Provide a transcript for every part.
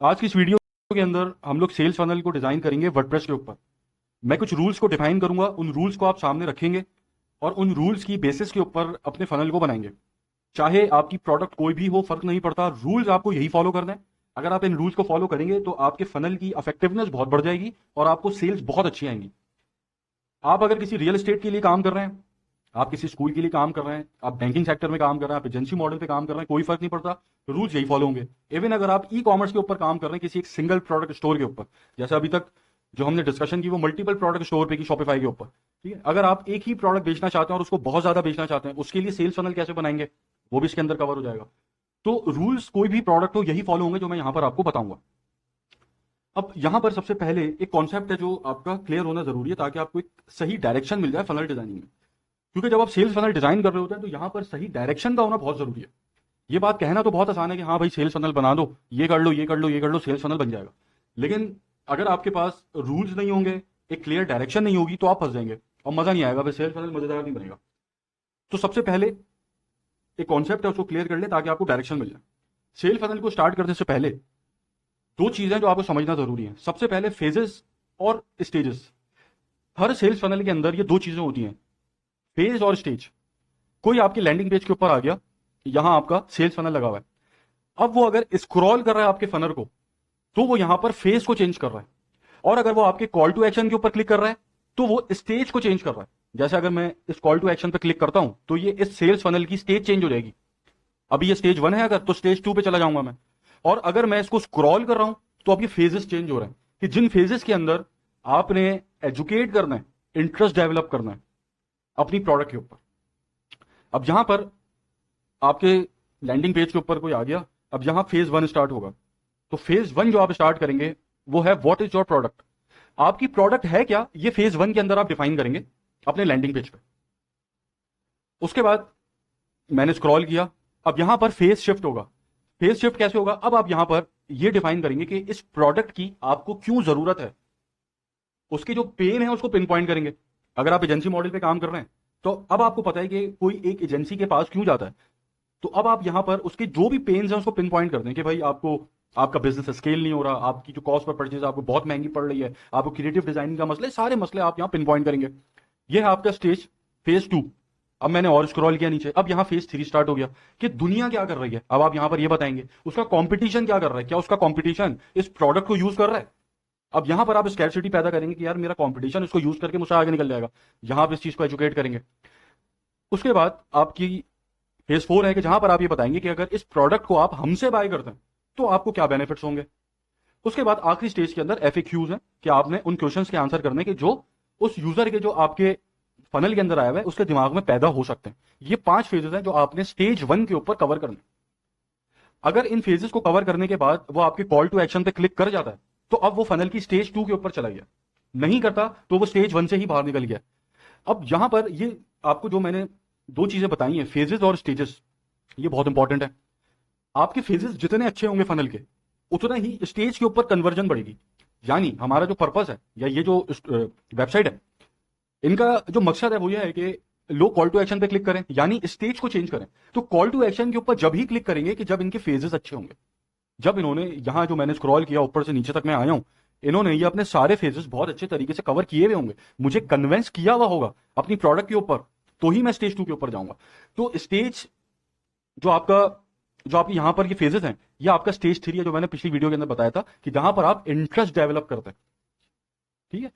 आज की इस वीडियो के अंदर हम लोग सेल्स फनल को डिजाइन करेंगे वर्डप्रेस के ऊपर। मैं कुछ रूल्स को डिफाइन करूंगा, उन रूल्स को आप सामने रखेंगे और उन रूल्स की बेसिस के ऊपर अपने फनल को बनाएंगे। चाहे आपकी प्रोडक्ट कोई भी हो, फर्क नहीं पड़ता, रूल्स आपको यही फॉलो करना है। अगर आप इन रूल्स को फॉलो करेंगे तो आपके फनल की इफेक्टिवनेस बहुत बढ़ जाएगी और आपको सेल्स बहुत अच्छी आएंगी। आप अगर किसी रियल एस्टेट के लिए काम कर रहे हैं, आप किसी स्कूल के लिए काम कर रहे हैं, आप बैंकिंग सेक्टर में काम कर रहे हैं, आप एजेंसी मॉडल पे काम कर रहे हैं, कोई फर्क नहीं पड़ता, रूल्स यही फॉलो होंगे। इवन अगर आप ई कॉमर्स के ऊपर काम कर रहे हैं, किसी एक सिंगल प्रोडक्ट स्टोर के ऊपर, जैसे अभी तक जो हमने डिस्कशन की वो मल्टीपल प्रोडक्ट स्टोर पे की, शॉपिफाई के ऊपर। ठीक है, अगर आप एक ही प्रोडक्ट बेचना चाहते हैं और उसको बहुत ज्यादा बेचना चाहते हैं, उसके लिए सेल्स फनल कैसे बनाएंगे वो भी इसके अंदर कवर हो जाएगा। तो रूल्स कोई भी प्रोडक्ट हो यही फॉलो होंगे जो मैं यहां पर आपको बताऊंगा। अब यहां पर सबसे पहले एक कॉन्सेप्ट है जो आपका क्लियर होना जरूरी है, ताकि आपको एक सही डायरेक्शन मिल जाए फनल डिजाइनिंग में। क्योंकि जब आप सेल्स फनल डिजाइन कर रहे होते हैं तो यहां पर सही डायरेक्शन का होना बहुत जरूरी है। ये बात कहना तो बहुत आसान है कि हाँ भाई सेल्स फनल बना दो, ये कर लो, ये कर लो, ये कर लो, सेल्स फनल बन जाएगा। लेकिन अगर आपके पास रूल्स नहीं होंगे, एक क्लियर डायरेक्शन नहीं होगी, तो आप फंस जाएंगे और मजा नहीं आएगा, फिर सेल्स फनल मजेदार नहीं बनेगा। तो सबसे पहले एक कॉन्सेप्ट है, उसको क्लियर कर ले ताकि आपको डायरेक्शन मिल जाए। सेल फनल को स्टार्ट करने से पहले दो चीजें जो आपको समझना जरूरी है। सबसे पहले फेजेस और स्टेजेस। हर सेल्स फनल के अंदर ये दो चीजें होती हैं, फेज और स्टेज। कोई आपके लैंडिंग पेज के ऊपर आ गया, यहां आपका सेल्स फनल लगा हुआ है। अब वो अगर स्क्रॉल कर रहा है आपके फनल को, तो वो यहां पर फेस को चेंज कर रहा है। और अगर वो आपके कॉल टू एक्शन के ऊपर क्लिक कर रहा है तो वो स्टेज को चेंज कर रहा है। जैसे अगर मैं इस कॉल टू एक्शन पर क्लिक करता हूं तो ये इस सेल्स फनल की स्टेज चेंज हो जाएगी। अभी ये स्टेज 1 है, अगर तो स्टेज 2 पे चला जाऊंगा मैं। और अगर मैं इसको स्क्रॉल कर रहा हूं तो अब ये फेजेस चेंज हो रहे हैं कि जिन फेजेस के अंदर आपने एजुकेट करना है, इंटरेस्ट डेवलप करना है अपनी प्रोडक्ट के ऊपर। अब यहां पर आपके लैंडिंग पेज के ऊपर कोई आ गया, अब यहां फेज 1 स्टार्ट होगा। तो फेज 1 जो आप स्टार्ट करेंगे वो है व्हाट इज योर प्रोडक्ट। आपकी प्रोडक्ट है क्या, ये फेज 1 के अंदर आप डिफाइन करेंगे अपने लैंडिंग पेज पे। उसके बाद मैंने स्क्रॉल किया, अब यहां पर फेज शिफ्ट होगा। फेज शिफ्ट कैसे होगा, अब आप यहां पर ये डिफाइन करेंगे कि इस प्रोडक्ट की आपको क्यों जरूरत है, उसकी जो पेन है उसको पिन पॉइंट करेंगे। अगर आप एजेंसी मॉडल पे काम कर रहे हैं तो अब आपको पता है कि कोई एक एजेंसी के पास क्यों जाता है, तो अब आप यहां पर उसके जो भी पेन्स हैं उसको पिन पॉइंट कर दें कि भाई आपको आपका बिजनेस स्केल नहीं हो रहा, आपकी जो कॉस्ट पर परचेज आपको बहुत महंगी पड़ रही है, आपको क्रिएटिव डिजाइनिंग का मसले, सारे मसले आप यहां पिन पॉइंट करेंगे। ये है आपका स्टेज, फेज 2। अब मैंने और स्क्रॉल किया नीचे, अब यहां फेज 3 स्टार्ट हो गया कि दुनिया क्या कर रही है। अब आप यहां पर ये बताएंगे उसका कंपटीशन क्या कर रहा है, क्या उसका कंपटीशन इस प्रोडक्ट को यूज कर रहा है। अब यहां पर आप स्कैरसिटी पैदा करेंगे कि यार मेरा कंपटीशन इसको यूज करके मुझसे आगे निकल जाएगा। यहां आप इस चीज को एजुकेट करेंगे। उसके बाद आपकी फेज 4 है कि जहां पर आप ये बताएंगे कि अगर इस प्रोडक्ट को आप हमसे बाय करते हैं तो आपको क्या बेनिफिट्स होंगे। उसके बाद आखिरी स्टेज के अंदर एफएक्यूज है कि आपने उन क्वेश्चंस के आंसर करने के जो उस यूजर के जो आपके फनल के अंदर आया हुआ है उसके दिमाग में पैदा हो सकते हैं। ये 5 फेजेस हैं जो आपने स्टेज 1 के ऊपर कवर करने। अगर इन फेजेस को कवर करने के बाद वो आपके कॉल टू एक्शन पे क्लिक कर जाता है तो अब वो फनल की स्टेज 2 के ऊपर चला गया। नहीं करता तो वो स्टेज 1 से ही बाहर निकल गया। अब यहां पर ये आपको जो मैंने दो चीजें बताई हैं, फेजेस और स्टेजेस, ये बहुत इंपॉर्टेंट है। आपके फेजेस जितने अच्छे होंगे फनल के, उतना ही स्टेज के ऊपर कन्वर्जन बढ़ेगी। यानी हमारा जो पर्पस है या ये जो वेबसाइट है, इनका जो मकसद है वो ये है कि लोग कॉल टू एक्शन पे क्लिक करें, यानी स्टेज को चेंज करें। तो कॉल टू एक्शन के ऊपर जब ही क्लिक करेंगे कि जब इनके फेजेस अच्छे होंगे। जब इन्होंने यहां जो मैंने स्क्रॉल किया ऊपर से नीचे तक मैं आया हूं, इन्होंने ये अपने सारे फेजेस बहुत अच्छे तरीके से कवर किए हुए होंगे, मुझे कन्विंस किया हुआ होगा अपनी प्रोडक्ट के ऊपर, तो ही मैं स्टेज 2 के ऊपर जाऊंगा। तो स्टेज जो आपका जो आपकी यहां पर ये फेजेस हैं, ये आपका स्टेज 3 है जो मैंने पिछली वीडियो के अंदर बताया था कि जहां पर आप इंटरेस्ट डेवलप करते हैं। ठीक है,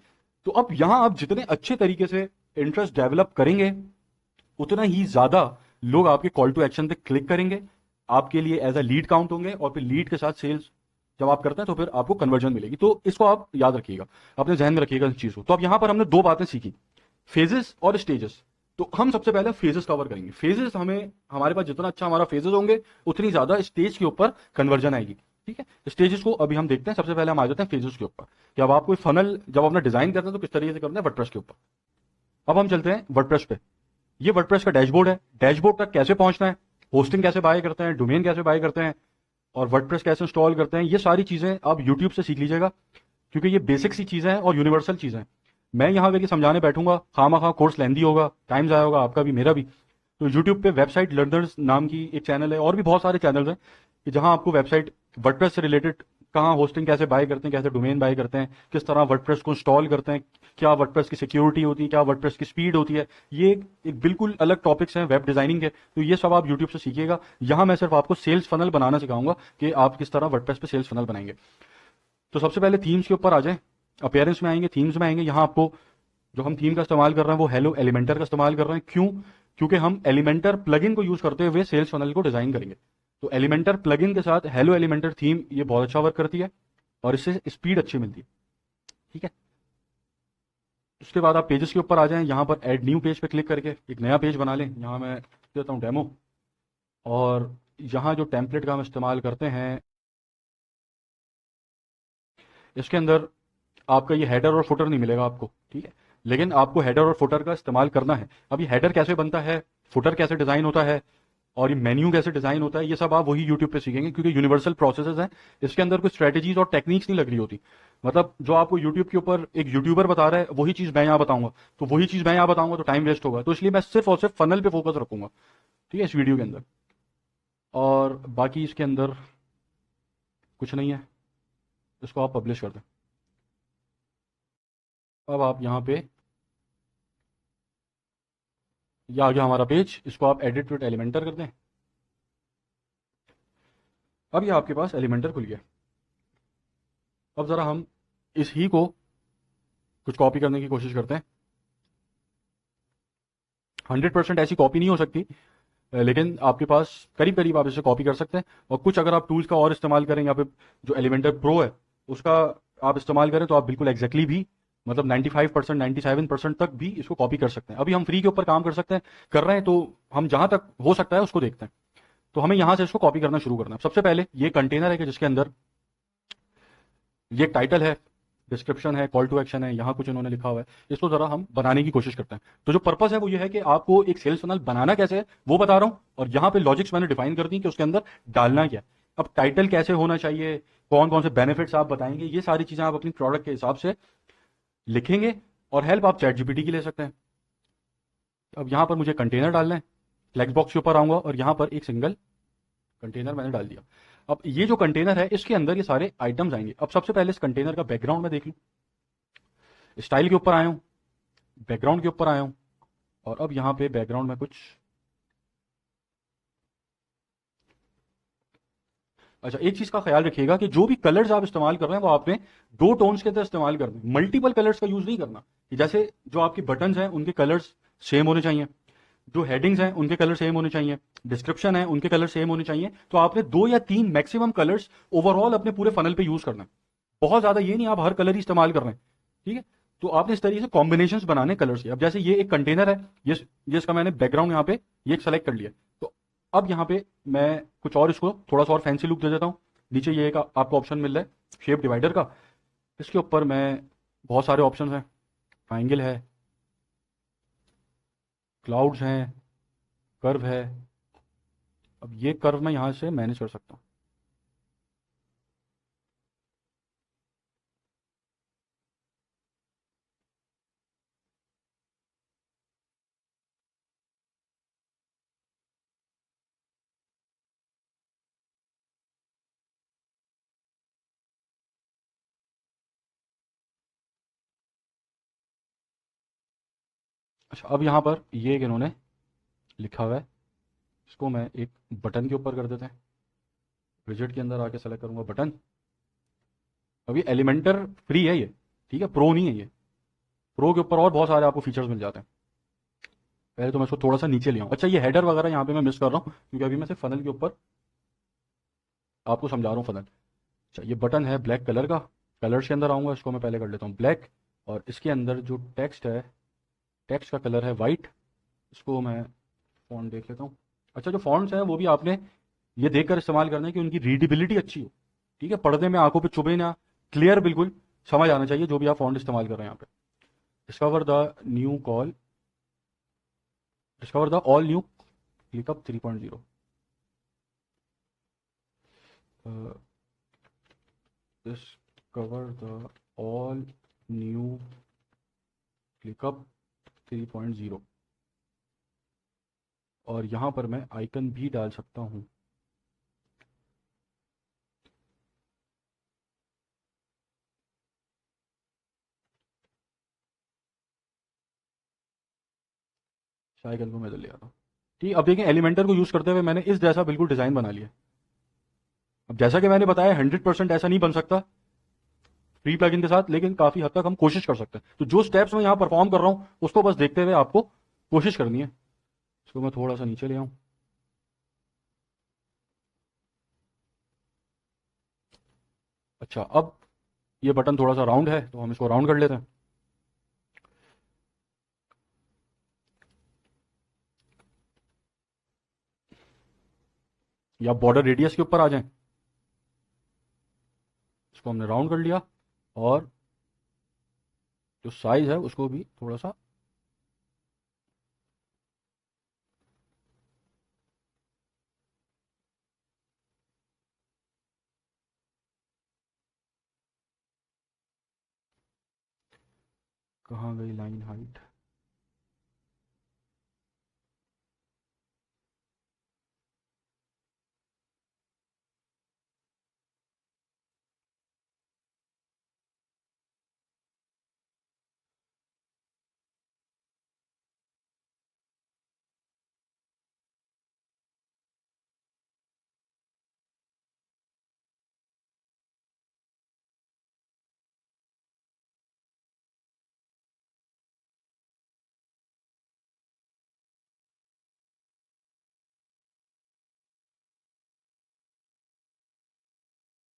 तो अब यहां आप जितने अच्छे तरीके से इंटरेस्ट डेवलप करेंगे उतना ही ज्यादा लोग आपके कॉल टू एक्शन पे क्लिक करेंगे, आपके लिए एज अ लीड काउंट होंगे, और फिर लीड के साथ सेल्स जब आप करते हैं तो फिर आपको कन्वर्जन मिलेगी। तो इसको आप याद रखिएगा, अपने जहन में रखिएगा इस चीज को। तो अब यहां पर हमने दो बातें सीखी, फेजेस और स्टेजेस। तो हम सबसे पहले फेजेस कवर करेंगे। फेजेस हमें, हमारे पास जितना अच्छा हमारा फेजेस होंगे उतनी ज्यादा स्टेज के ऊपर कन्वर्जन आएगी। ठीक है, स्टेजेस को अभी हम देखते हैं। सबसे पहले हम आ जाते हैं फेजेस के ऊपर कि अब आप कोई फनल जब अपना डिजाइन करते हैं तो किस तरीके से करते हैं वर्डप्रेस के ऊपर। अब हम चलते हैं वर्डप्रेस पे। ये वर्डप्रेस का डैशबोर्ड है। डैशबोर्ड तक कैसे पहुंचना है, होस्टिंग कैसे बाय करते हैं, डोमेन कैसे बाय करते हैं, और वर्डप्रेस कैसे इंस्टॉल करते हैं, ये सारी चीजें आप यूट्यूब से सीख लीजिएगा, क्योंकि ये बेसिक सी चीजें हैं और यूनिवर्सल चीजें हैं। मैं यहां अगर ये समझाने बैठूंगा खामा कोर्स लेंदी होगा, टाइम जाया होगा आपका भी मेरा भी। तो यूट्यूब पे वेबसाइट लर्नर्स नाम की एक चैनल है, और भी बहुत सारे चैनल हैं कि जहां आपको वेबसाइट वर्डप्रेस से रिलेटेड कहाँ होस्टिंग कैसे बाय करते हैं, कैसे डोमेन बाय करते हैं, किस तरह वर्डप्रेस को इंस्टॉल करते हैं, क्या वर्डप्रेस की सिक्योरिटी होती है, क्या वर्डप्रेस की स्पीड होती है। ये एक बिल्कुल अलग टॉपिक्स हैं वेब डिजाइनिंग के, तो ये सब आप यूट्यूब से सीखिएगा। यहाँ मैं सिर्फ आपको सेल्स फनल बनाना सिखाऊंगा कि आप किस तरह वर्डप्रेस पे सेल्स फनल बनाएंगे। तो सबसे पहले थीम्स के ऊपर आ जाएं, अपीयरेंस में आएंगे, थीम्स में आएंगे। यहाँ आपको जो हम थीम का इस्तेमाल कर रहे हैं वो हेलो एलिमेंटर का इस्तेमाल कर रहे हैं। क्यों? क्योंकि हम एलिमेंटर प्लगइन को यूज करते हुए सेल्स फनल को डिजाइन करेंगे। तो एलिमेंटर प्लगइन के साथ हेलो एलिमेंटर थीम ये बहुत अच्छा वर्क करती है और इससे स्पीड अच्छी मिलती है। ठीक है, उसके बाद आप पेजेस के ऊपर आ जाएं, यहाँ पर ऐड न्यू पेज पे क्लिक करके एक नया पेज बना लें। यहाँ मैं देता हूँ डेमो, और यहाँ जो टेम्पलेट का हम इस्तेमाल करते हैं इसके अंदर आपका ये हेडर और फुटर नहीं मिलेगा आपको, ठीक है, लेकिन आपको हेडर और फुटर का इस्तेमाल करना है। अब ये हेडर कैसे बनता है, फुटर कैसे डिजाइन होता है और ये मेन्यू कैसे डिजाइन होता है, ये सब आप वही यूट्यूब पे सीखेंगे, क्योंकि यूनिवर्सल प्रोसेसेस हैं। इसके अंदर कोई स्ट्रेटेजीज और टेक्निक्स नहीं लग रही होती। मतलब जो आपको यूट्यूब के ऊपर एक यूट्यूबर बता रहा है वही चीज मैं यहाँ बताऊंगा, तो वही चीज मैं यहाँ बताऊंगा तो टाइम वेस्ट होगा। तो इसलिए मैं सिर्फ और सिर्फ फनल पे फोकस रखूंगा, ठीक है, इस वीडियो के अंदर। और बाकी इसके अंदर कुछ नहीं है, इसको आप पब्लिश कर दें। अब आप यहाँ पे, ये आ गया हमारा पेज, इसको आप एडिट विद एलिमेंटर कर दें। अब ये आपके पास एलिमेंटर खुल गया। अब जरा हम इस ही को कुछ कॉपी करने की कोशिश करते हैं। 100% ऐसी कॉपी नहीं हो सकती, लेकिन आपके पास करीब करीब आप इसे कॉपी कर सकते हैं। और कुछ अगर आप टूल्स का और इस्तेमाल करें, या फिर जो एलिमेंटर प्रो है उसका आप इस्तेमाल करें, तो आप बिल्कुल एग्जैक्टली भी, मतलब 95% 97% तक भी इसको कॉपी कर सकते हैं। अभी हम फ्री के ऊपर काम कर सकते हैं, कर रहे हैं, तो हम जहां तक हो सकता है उसको देखते हैं। तो हमें यहां से इसको कॉपी करना शुरू करना है। सबसे पहले ये कंटेनर है कि जिसके अंदर ये एक टाइटल है, डिस्क्रिप्शन है, कॉल टू एक्शन है, यहाँ कुछ इन्होंने लिखा हुआ है। इसको जरा हम बनाने की कोशिश करते हैं। तो जो पर्पस है वो ये है कि आपको एक सेल्स फनल बनाना कैसे है वो बता रहा हूं, और यहाँ पे लॉजिक्स मैंने डिफाइन कर दी कि उसके अंदर डालना क्या है। अब टाइटल कैसे होना चाहिए, कौन कौन से बेनिफिट्स आप बताएंगे, ये सारी चीजें आप अपनी प्रोडक्ट के हिसाब से लिखेंगे। और हेल्प आप चैट जीपीटी की ले सकते हैं। अब यहाँ पर मुझे कंटेनर डालना है, फ्लेक्स बॉक्स के ऊपर आऊंगा और यहाँ पर एक सिंगल कंटेनर मैंने डाल दिया। अब ये जो कंटेनर है इसके अंदर ये सारे आइटम्स आएंगे। अब सबसे पहले इस कंटेनर का बैकग्राउंड में देख लूं, स्टाइल के ऊपर आया हूं, बैकग्राउंड के ऊपर आया हूं, और अब यहां पे बैकग्राउंड में कुछ, अच्छा एक चीज का ख्याल रखिएगा कि जो भी कलर्स आप इस्तेमाल कर रहे हैं वो आपने दो टोन्स के अंदर इस्तेमाल करना है, मल्टीपल कलर्स का यूज नहीं करना। कि जैसे जो आपके बटन्स हैं उनके कलर्स सेम होने चाहिए, जो हेडिंग्स हैं उनके कलर सेम होने चाहिए, डिस्क्रिप्शन है उनके कलर सेम होने चाहिए। तो आपने 2 या 3 मैक्सिमम कलर्स ओवरऑल अपने पूरे फनल पे यूज करना है। बहुत ज्यादा ये नहीं आप हर कलर ही इस्तेमाल कर रहे हैं, ठीक है। तो आपने इस तरीके से कॉम्बिनेशन बनाने कलर्स के। अब जैसे ये एक कंटेनर है, ये इसका मैंने बैकग्राउंड यहाँ पे ये सेलेक्ट कर लिया। तो अब यहाँ पे मैं कुछ और इसको थोड़ा सा और फैंसी लुक दे देता हूँ। नीचे ये एक आपको ऑप्शन मिल रहा है शेप डिवाइडर का, इसके ऊपर मैं बहुत सारे ऑप्शन हैं, ट्राइंगल है, क्लाउड्स हैं, कर्व है। अब ये कर्व मैं यहाँ से मैनेज कर सकता हूँ। अच्छा अब यहाँ पर ये एक इन्होंने लिखा हुआ है, इसको मैं एक बटन के ऊपर कर देते हैं। विजेट के अंदर आके सेलेक्ट करूंगा बटन। अब ये एलिमेंटर फ्री है ये, ठीक है, प्रो नहीं है ये। प्रो के ऊपर और बहुत सारे आपको फीचर्स मिल जाते हैं। पहले तो मैं इसको थोड़ा सा नीचे ले आऊँ। अच्छा ये हेडर वगैरह यहाँ पे मैं मिस कर रहा हूँ, क्योंकि अभी मैं सिर्फ फनल के ऊपर आपको समझा रहा हूँ फनल। अच्छा ये बटन है ब्लैक कलर का, कलर्स के अंदर आऊँगा, इसको मैं पहले कर लेता हूँ ब्लैक। और इसके अंदर जो टेक्स्ट है, टेक्स्ट का कलर है वाइट, इसको मैं फॉन्ट देख लेता हूँ। अच्छा जो फॉन्ट्स हैं वो भी आपने ये देखकर इस्तेमाल करना है कि उनकी रीडेबिलिटी अच्छी हो, ठीक है, पढ़ने में आंखों पे चुभे ना, क्लियर बिल्कुल समझ आना चाहिए जो भी आप फॉन्ट इस्तेमाल कर रहे हैं यहाँ पे। Discover the new call, discover the all new ClickUp 3.0, discover the all new ClickUp 3.0। और यहाँ पर मैं आइकन भी डाल सकता हूँ। साइकिल को मैं इधर ले आता हूँ। ठीक, अब देखिए एलिमेंटर को यूज़ करते हुए मैंने इस जैसा बिल्कुल डिज़ाइन बना लिया। अब जैसा कि मैंने बताया 100% ऐसा नहीं बन सकता फ्री प्लगइन के साथ, लेकिन काफ़ी हद तक हम कोशिश कर सकते हैं। तो जो स्टेप्स मैं यहाँ परफॉर्म कर रहा हूँ उसको बस देखते हुए आपको कोशिश करनी है। इसको मैं थोड़ा सा नीचे ले आऊँ। अच्छा, अब ये बटन थोड़ा सा राउंड है तो हम इसको राउंड कर लेते हैं। या बॉर्डर रेडियस के ऊपर आ जाएं। इसको हमने राउंड कर लिया और जो साइज है उसको भी थोड़ा सा कहाँ गई लाइन हाइट।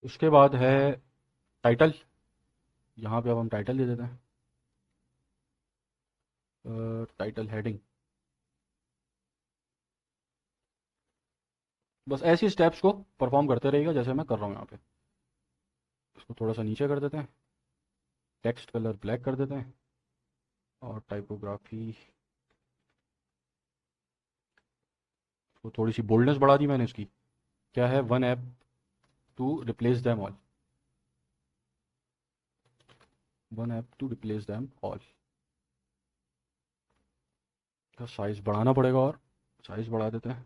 उसके बाद है टाइटल। यहाँ पे अब हम टाइटल दे देते हैं, टाइटल हेडिंग। बस ऐसी स्टेप्स को परफॉर्म करते रहिएगा जैसे मैं कर रहा हूँ यहाँ पे। इसको थोड़ा सा नीचे कर देते हैं, टेक्स्ट कलर ब्लैक कर देते हैं और टाइपोग्राफी को थोड़ी सी बोल्डनेस बढ़ा दी मैंने इसकी। क्या है, one app to replace them all, one app to replace them all. का साइज बढ़ाना पड़ेगा और साइज बढ़ा देते हैं।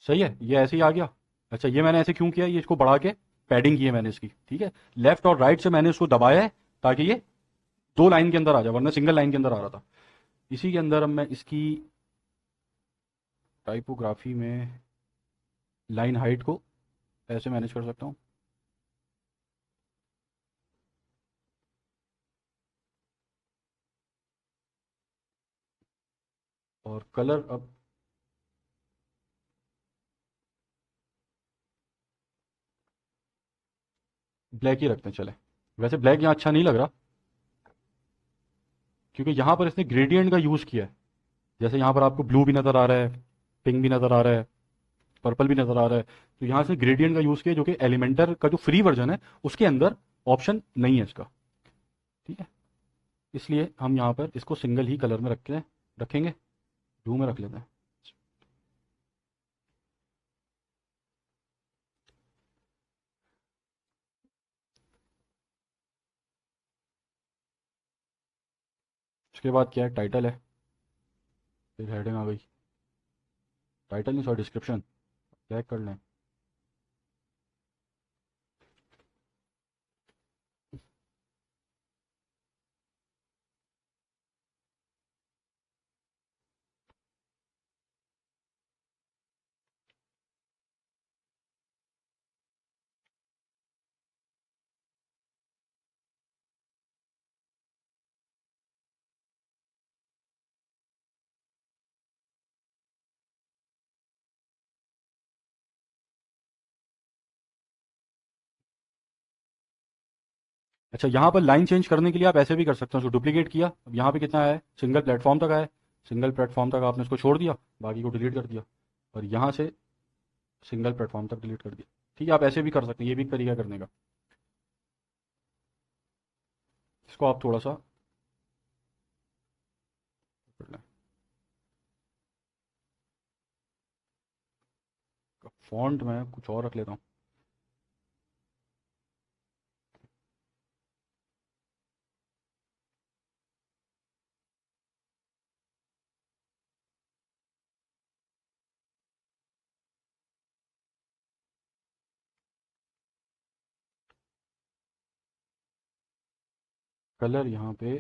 सही है, ये ऐसे ही आ गया। अच्छा, ये मैंने ऐसे क्यों किया, ये इसको बढ़ा के पैडिंग की है मैंने इसकी। ठीक है, लेफ्ट और राइट से मैंने इसको दबाया है ताकि ये दो लाइन के अंदर आ जाए, वरना सिंगल लाइन के अंदर आ रहा था। इसी के अंदर अब मैं इसकी टाइपोग्राफी में लाइन हाइट को ऐसे मैनेज कर सकता हूँ। और कलर अब ब्लैक ही रखते हैं चले। वैसे ब्लैक यहाँ अच्छा नहीं लग रहा क्योंकि यहाँ पर इसने ग्रेडियंट का यूज़ किया है। जैसे यहाँ पर आपको ब्लू भी नज़र आ रहा है, पिंक भी नज़र आ रहा है, पर्पल भी नज़र आ रहा है। तो यहाँ से ग्रेडियंट का यूज़ किया जो कि एलिमेंटर का जो फ्री वर्जन है उसके अंदर ऑप्शन नहीं है इसका। ठीक है, इसलिए हम यहाँ पर इसको सिंगल ही कलर में रखेंगे, ब्लू में रख लेते हैं। उसके बाद क्या है, टाइटल है, फिर हेडिंग आ गई। टाइटल नहीं, सॉरी, डिस्क्रिप्शन। चेक कर लें। अच्छा, यहाँ पर लाइन चेंज करने के लिए आप ऐसे भी कर सकते हैं। उसको डुप्लीकेट किया, अब यहाँ पे कितना आया है, सिंगल प्लेटफॉर्म तक आया है। सिंगल प्लेटफॉर्म तक आपने इसको छोड़ दिया, बाकी को डिलीट कर दिया और यहाँ से सिंगल प्लेटफॉर्म तक डिलीट कर दिया। ठीक है, आप ऐसे भी कर सकते हैं, ये भी एक तरीका करने का। इसको आप थोड़ा सा कर लें। फॉन्ट मैं कुछ और रख लेता हूँ। कलर यहाँ पे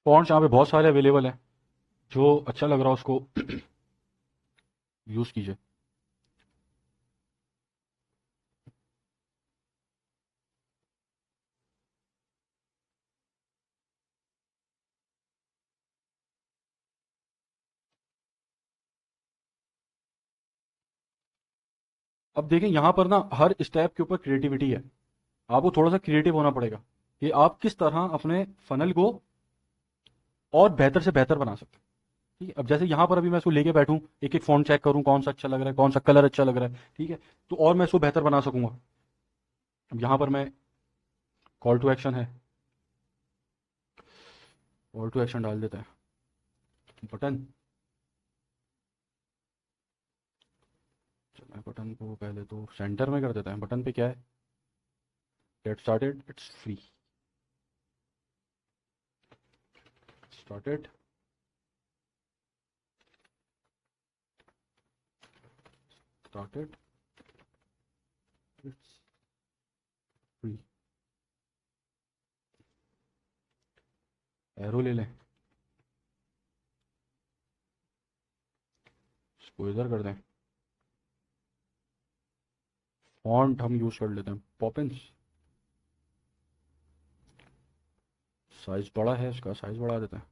फॉन्ट्स यहाँ पे बहुत सारे अवेलेबल हैं, जो अच्छा लग रहा है उसको यूज़ कीजिए। अब देखें यहाँ पर ना हर स्टेप के ऊपर क्रिएटिविटी है। आपको थोड़ा सा क्रिएटिव होना पड़ेगा कि आप किस तरह अपने फनल को और बेहतर से बेहतर बना सकते हैं। ठीक है, अब जैसे यहाँ पर अभी मैं इसको लेके बैठूं, एक एक फॉन्ट चेक करूं कौन सा अच्छा लग रहा है, कौन सा कलर अच्छा लग रहा है, ठीक है, तो और मैं इसको बेहतर बना सकूंगा। अब यहाँ पर मैं कॉल टू एक्शन है, कॉल टू एक्शन डाल देते हैं। बटन, चलो बटन को पहले तो सेंटर में कर देते हैं। बटन पे क्या है, get started, it's free, started, started, it's free. Arrow ले लें, इसको इधर कर दें। फॉन्ट हम यूज कर लेते हैं पॉपिंस, साइज बड़ा है, इसका साइज बढ़ा देते हैं।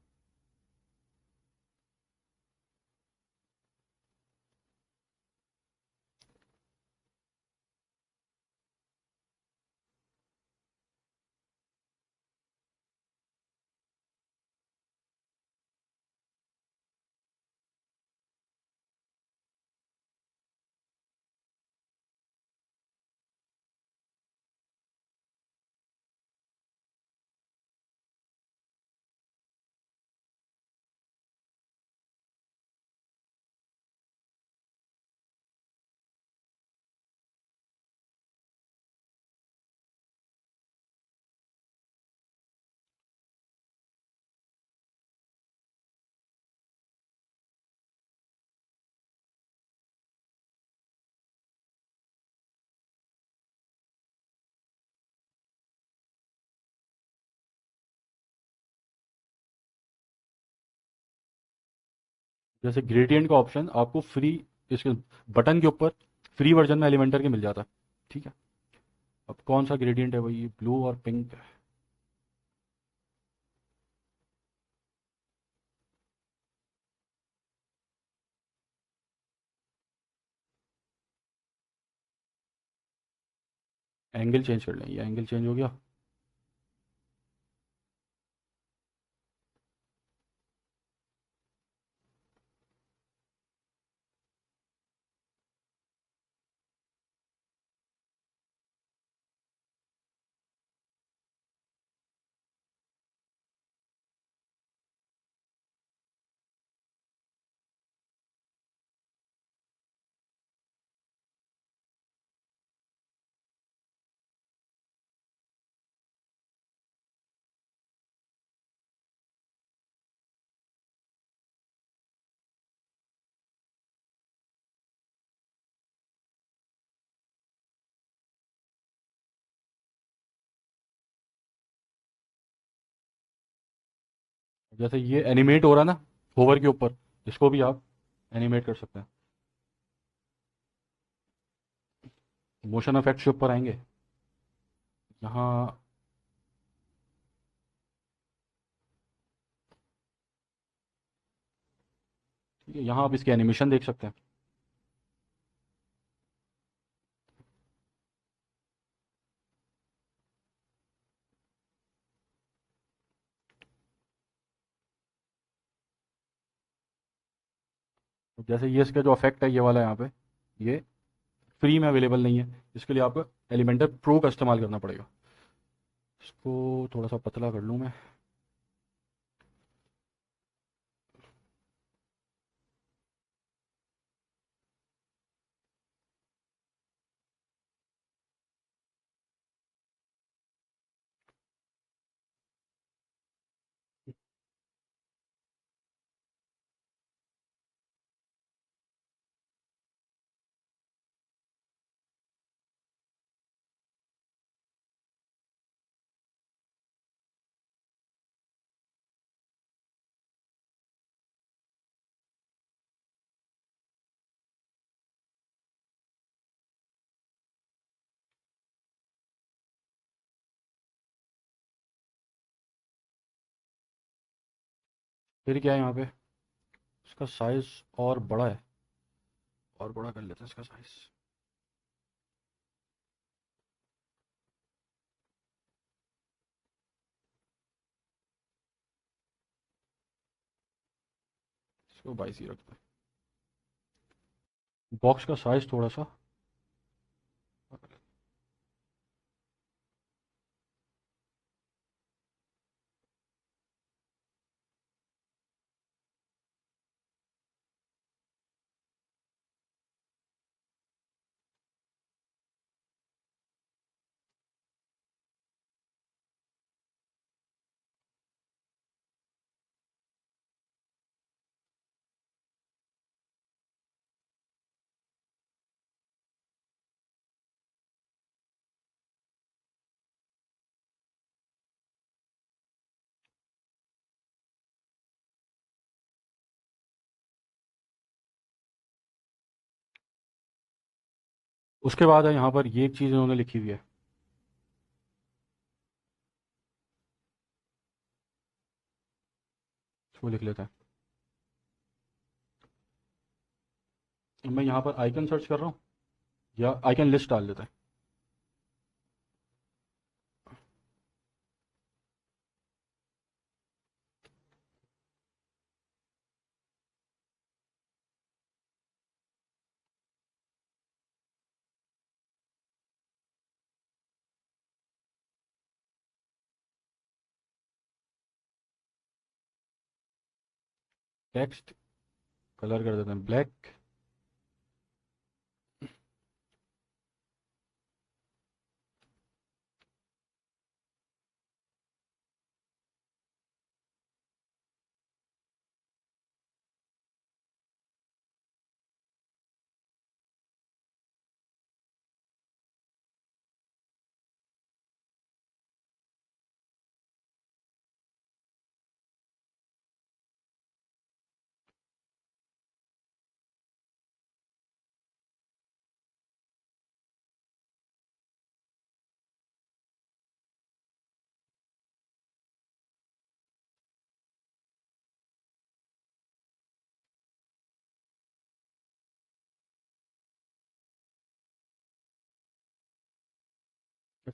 जैसे ग्रेडियंट का ऑप्शन आपको फ्री, इसके बटन के ऊपर फ्री वर्जन में एलिमेंटर के मिल जाता है। ठीक है, अब कौन सा ग्रेडियंट है भाई, ब्लू और पिंक। एंगल चेंज कर लें, ये एंगल चेंज हो गया। जैसे ये एनिमेट हो रहा है ना होवर के ऊपर, इसको भी आप एनिमेट कर सकते हैं। मोशन इफेक्ट्स के ऊपर आएंगे, यहाँ ठीक है, यहाँ आप इसके एनिमेशन देख सकते हैं। जैसे ये इसका जो इफेक्ट है ये वाला यहाँ पे, ये फ्री में अवेलेबल नहीं है, इसके लिए आपको एलिमेंटर प्रो का इस्तेमाल करना पड़ेगा। इसको थोड़ा सा पतला कर लूँ मैं। फिर क्या है यहाँ पे, इसका साइज और बड़ा है, और बड़ा कर लेते हैं इसका साइज। इसको 22 ही रखते हैं। बॉक्स का साइज थोड़ा सा, उसके बाद है यहाँ पर ये एक चीज़ इन्होंने लिखी हुई है। इसको लिख लेते हैं। मैं यहाँ पर आइकन सर्च कर रहा हूँ, या आइकन लिस्ट डाल देते हैं। टेक्स्ट कलर कर देते हैं ब्लैक।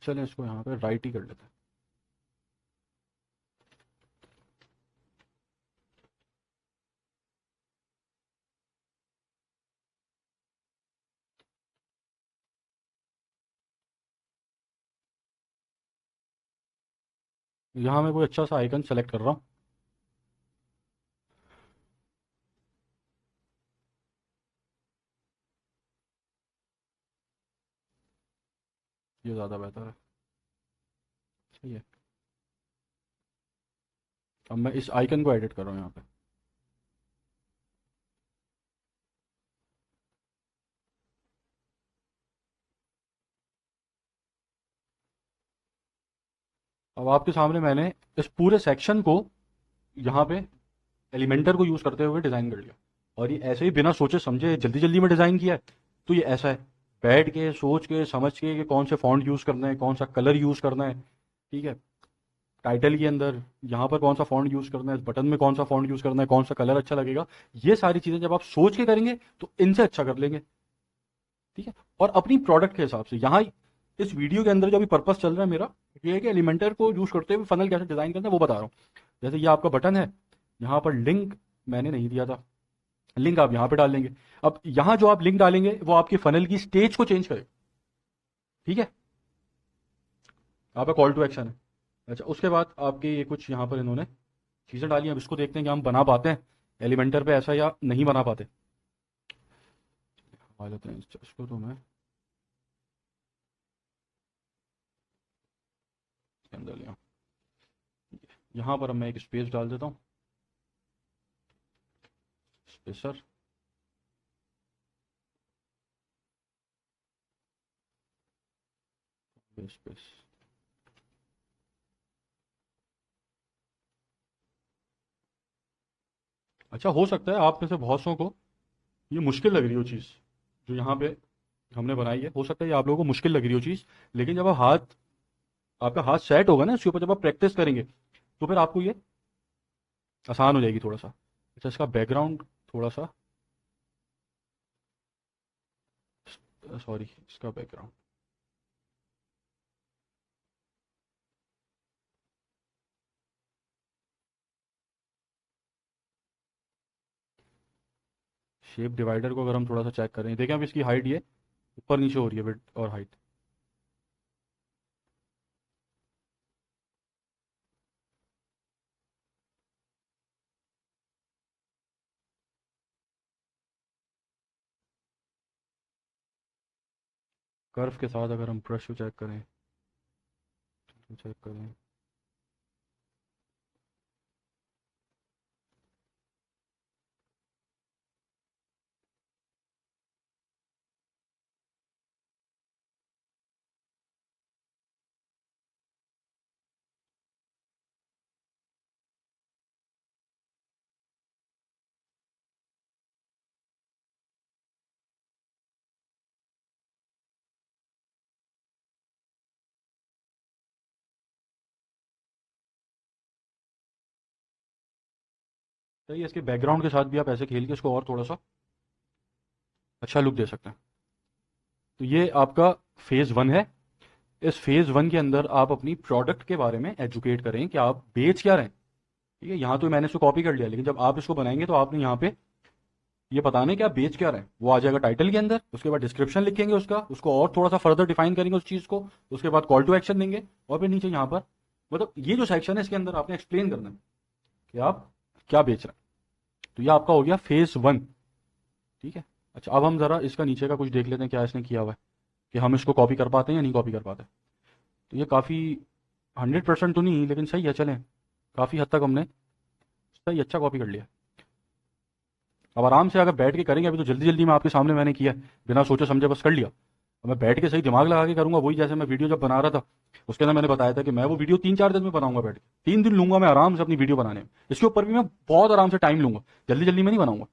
चलें इसको यहाँ पे राइट ही कर लेते हैं। यहाँ मैं कोई अच्छा सा आइकन सेलेक्ट कर रहा हूँ। ये ज़्यादा बेहतर है, सही है। अब मैं इस आइकन को एडिट कर रहा हूँ यहाँ पे। अब आपके सामने मैंने इस पूरे सेक्शन को यहाँ पे एलिमेंटर को यूज़ करते हुए डिज़ाइन कर लिया, और ये ऐसे ही बिना सोचे समझे जल्दी जल्दी में डिज़ाइन किया है। तो ये ऐसा है, बैठ के सोच के समझ के कि कौन से फॉन्ट यूज़ करना है, कौन सा कलर यूज़ करना है, ठीक है, टाइटल के अंदर यहाँ पर कौन सा फॉन्ट यूज़ करना है, बटन में कौन सा फॉन्ट यूज़ करना है, कौन सा कलर अच्छा लगेगा, ये सारी चीज़ें जब आप सोच के करेंगे तो इनसे अच्छा कर लेंगे। ठीक है, और अपनी प्रोडक्ट के हिसाब से यहाँ इस वीडियो के अंदर जो अभी पर्पस चल रहा है मेरा, ये है कि एलिमेंटर को यूज़ करते हुए फनल कैसे डिज़ाइन करना है वो बता रहा हूँ। जैसे ये आपका बटन है, यहाँ पर लिंक मैंने नहीं दिया था, लिंक आप यहाँ पे डाल लेंगे। अब यहाँ जो आप लिंक डालेंगे वो आपके फनल की स्टेज को चेंज करेगा। ठीक है, आपका कॉल टू एक्शन है। अच्छा, उसके बाद आपके ये कुछ यहाँ पर इन्होंने चीज़ें डाली हैं। अब इसको देखते हैं कि हम बना पाते हैं एलिमेंटर पे ऐसा या नहीं बना पाते। मान लेते हैं इसको, तो मैं इसके अंदर लिया, यहाँ पर अब मैं एक स्पेस डाल देता हूँ, स्पेसर। स्पेस, अच्छा, हो सकता है आप में से बहुत सौ को ये मुश्किल लग रही हो चीज़ जो यहाँ पे हमने बनाई है, हो सकता है ये आप लोगों को मुश्किल लग रही हो चीज़, लेकिन जब आप आपका हाथ सेट होगा ना इसके ऊपर, जब आप प्रैक्टिस करेंगे तो फिर आपको ये आसान हो जाएगी थोड़ा सा। अच्छा, इसका बैकग्राउंड थोड़ा सा, सॉरी, इसका बैकग्राउंड शेप डिवाइडर को अगर हम थोड़ा सा चेक करें, देखें अब इसकी हाइट ये ऊपर नीचे हो रही है, विड्थ और हाइट। कर्व के साथ अगर हम ब्रश को चेक करें, तो ये इसके बैकग्राउंड के साथ भी आप ऐसे खेल के इसको और थोड़ा सा अच्छा लुक दे सकते हैं। तो ये आपका फेज़ वन है। इस फेज़ वन के अंदर आप अपनी प्रोडक्ट के बारे में एजुकेट करें कि आप बेच क्या रहे हैं। ठीक है, यहाँ तो मैंने इसको कॉपी कर लिया, लेकिन जब आप इसको बनाएंगे तो आपने यहाँ पे ये बताना है कि आप बेच क्या रहे हैं, वो आ जाएगा टाइटल के अंदर। उसके बाद डिस्क्रिप्शन लिखेंगे उसका, उसको और थोड़ा सा फर्दर डिफाइन करेंगे उस चीज़ को। उसके बाद कॉल टू एक्शन देंगे, और फिर नीचे यहाँ पर मतलब ये जो सेक्शन है इसके अंदर आपने एक्सप्लेन करना है कि आप क्या बेच रहे हैं। तो ये आपका हो गया फेज़ वन। ठीक है, अच्छा, अब हम ज़रा इसका नीचे का कुछ देख लेते हैं क्या इसने किया हुआ है, कि हम इसको कॉपी कर पाते हैं या नहीं कॉपी कर पाते। तो ये काफ़ी 100% तो नहीं, लेकिन सही है, चलें, काफ़ी हद तक हमने सही अच्छा कॉपी कर लिया। अब आराम से अगर बैठ के करेंगे, अभी तो जल्दी जल्दी में आपके सामने मैंने किया, बिना सोचे समझे बस कर लिया। अब मैं बैठ के सही दिमाग लगा के करूंगा, वही जैसे मैं वीडियो जब बना रहा था उसके अंदर मैंने बताया था कि मैं वो वीडियो 3-4 दिन में बनाऊंगा, बैठ के 3 दिन लूंगा मैं आराम से अपनी वीडियो बनाने में। इसके ऊपर भी मैं बहुत आराम से टाइम लूंगा, जल्दी जल्दी में नहीं बनाऊंगा।